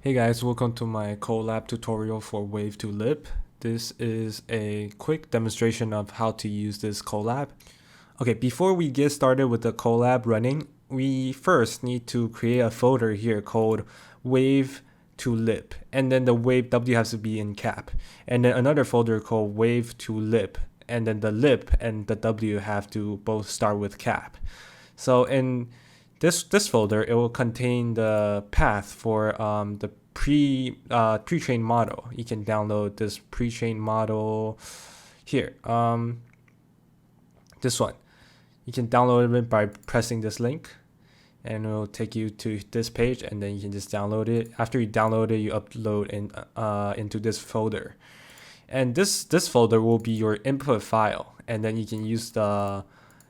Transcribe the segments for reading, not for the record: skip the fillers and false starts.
Hey guys, welcome to my Colab tutorial for Wav2Lip. This is a quick demonstration of how to use this Colab. Okay, before we get started with the Colab running, we first need to create a folder here called Wav2Lip, and then the Wave W has to be in cap, and then another folder called Wav2Lip, and then the lip and the W have to both start with cap. So in this folder, it will contain the path for the pre-trained model. You can download this pre-trained model here. This one. You can download it by pressing this link, and it will take you to this page, and then you can just download it. After you download it, you upload into this folder, and this folder will be your input file, and then you can use the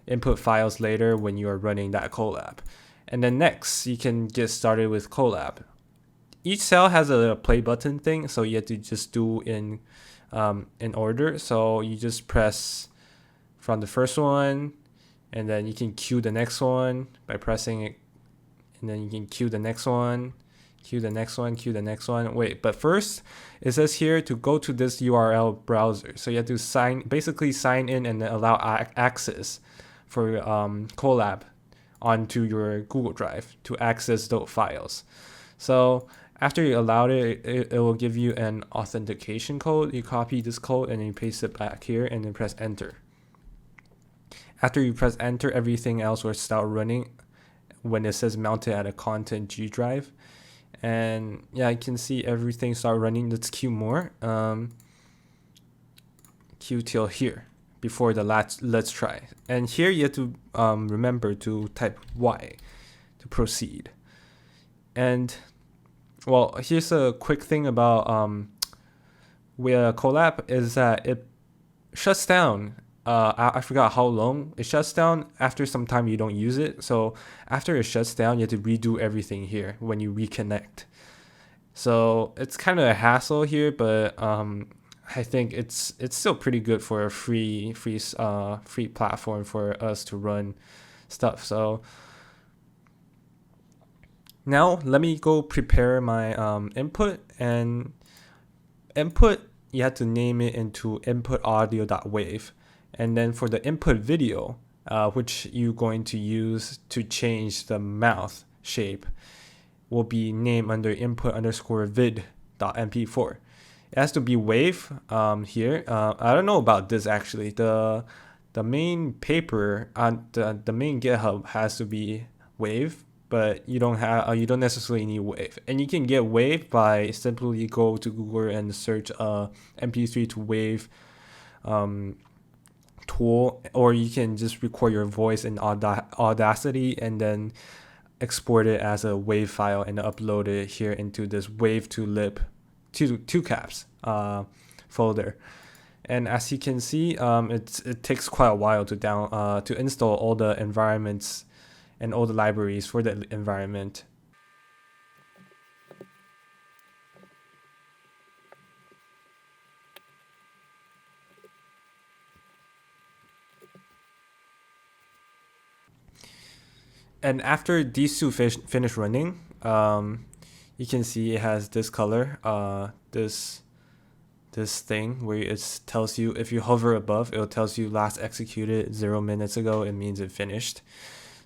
input files later when you are running that Colab. And then next, you can get started with Colab. Each cell has a play button thing, so you have to just do in order. So you just press from the first one, and then you can queue the next one by pressing it, and then you can queue the next one, queue the next one, queue the next one. Wait, but first it says here to go to this URL browser. So you have to basically sign in and then allow access for Colab onto your Google Drive to access those files. So after you allowed it, it will give you an authentication code. You copy this code and then you paste it back here and then press enter. After you press enter, everything else will start running when it says mounted at a content G drive. And yeah, I can see everything start running. Let's queue more. Queue till here before the let's try. And here you have to remember to type Y to proceed. And well, here's a quick thing about with Colab is that it shuts down. I forgot how long it shuts down. After some time you don't use it, so after it shuts down you have to redo everything here when you reconnect. So it's kind of a hassle here, but I think it's still pretty good for a free platform for us to run stuff. So now let me go prepare my input, and input you have to name it into input audio.wave. And then for the input video, which you're going to use to change the mouth shape, will be named under input_vid.mp4. It has to be wave here. I don't know about this actually. The main paper on the main GitHub has to be wave, but you don't necessarily need wave. And you can get wave by simply go to Google and search MP3 to wave tool, or you can just record your voice in Audacity and then export it as a wave file and upload it here into this Wav2Lip two caps folder. And as you can see, it takes quite a while to install all the environments and all the libraries for the environment. And after these two finish running, you can see it has this color, this thing where it tells you, if you hover above, it tells you last executed 0 minutes ago. It means it finished.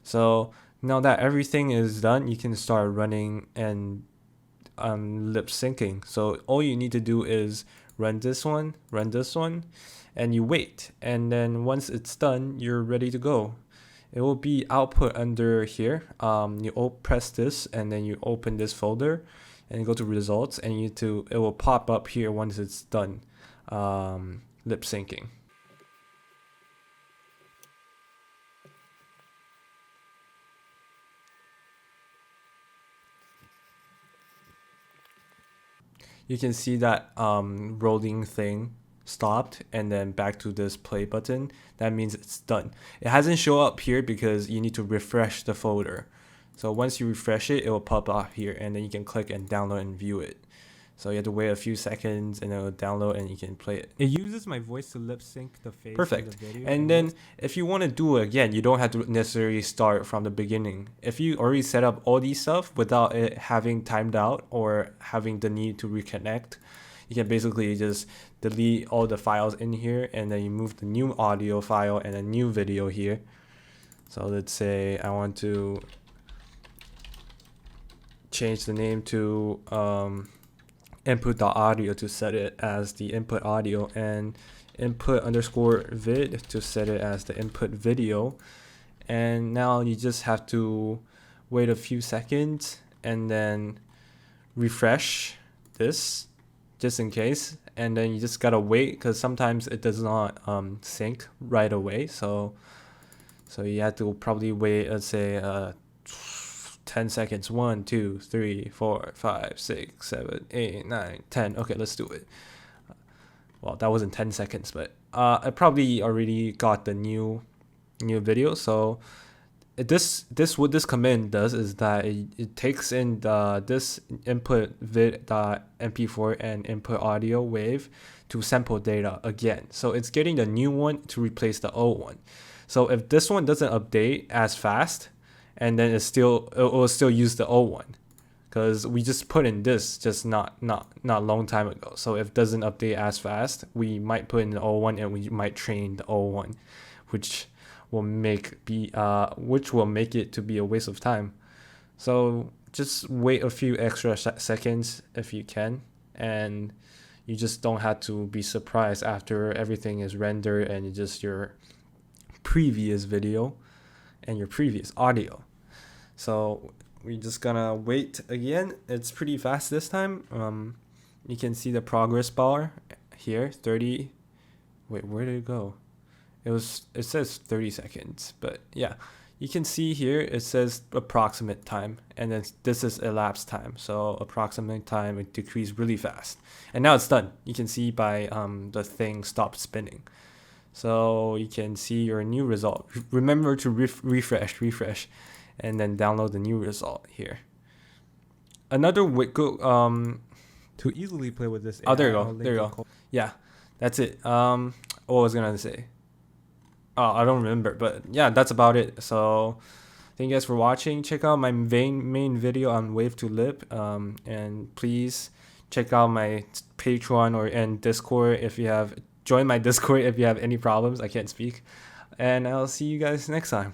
So now that everything is done, you can start running and lip syncing. So all you need to do is run this one, and you wait. And then once it's done, you're ready to go. It will be output under here. You press this and then you open this folder and you go to results, and it will pop up here once it's done lip syncing. You can see that rolling thing stopped and then back to this play button. That means it's done. It hasn't show up here because you need to refresh the folder. So once you refresh it, it will pop up here, and then you can click and download and view it. So you have to wait a few seconds and it'll download and you can play it. It uses my voice to lip sync the face. Perfect. The video. And then if you want to do it again, you don't have to necessarily start from the beginning. If you already set up all these stuff without it having timed out or having the need to reconnect, you can basically just delete all the files in here and then you move the new audio file and a new video here. So let's say I want to change the name to input.audio to set it as the input audio, and input_vid to set it as the input video. And now you just have to wait a few seconds and then refresh this just in case, and then you just gotta wait because sometimes it does not sync right away, so you have to probably wait, let's say 10 seconds. 1 2 3 4 5 6 7 8 9 10. Okay, let's do it. Well, that wasn't 10 seconds, but I probably already got the new video. So what this command does is that it takes in this input vid.mp4 and input audio wave to sample data again. So it's getting the new one to replace the old one. So if this one doesn't update as fast, and then it will still use the old one, because we just put in this just not long time ago. So if it doesn't update as fast, we might put in the old one and we might train the old one, which will make it to be a waste of time. So just wait a few extra seconds if you can, and you just don't have to be surprised after everything is rendered and it's just your previous video and your previous audio. So we're just gonna wait again. It's pretty fast this time. You can see the progress bar here, 30. Wait, where did it go? It says 30 seconds, but yeah, you can see here it says approximate time, and then this is elapsed time. So approximate time, it decreased really fast, and now it's done. You can see by the thing stopped spinning. So you can see your new result. Remember to refresh, and then download the new result here. Another way to easily play with this. Oh, there you go. Yeah, that's it. What was I gonna say? Oh, I don't remember, but yeah, that's about it. So thank you guys for watching. Check out my main video on Wav2Lip, and please check out my Patreon and Discord if you have. Join my Discord if you have any problems. I can't speak. And I'll see you guys next time.